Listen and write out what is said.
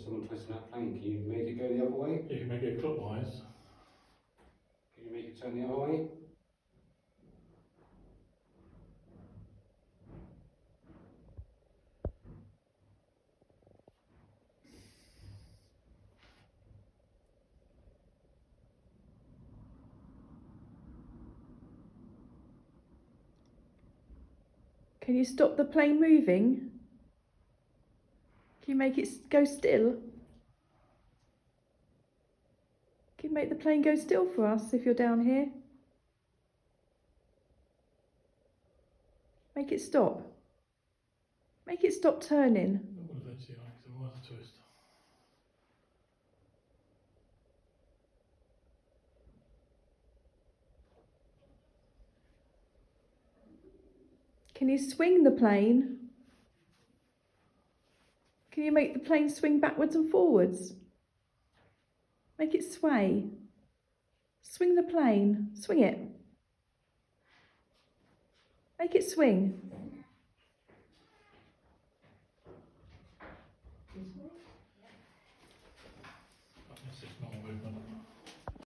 someone twisting that plane, can you make it go the other way? You can make it clockwise. Can you make it turn the other way? Can you stop the plane moving? Can you make it go still? Can you make the plane go still for us if you're down here? Make it stop. Make it stop turning. It will eventually, because it was a twist. Can you swing the plane? Can you make the plane swing backwards and forwards? Make it sway. Swing the plane. Swing it. Make it swing.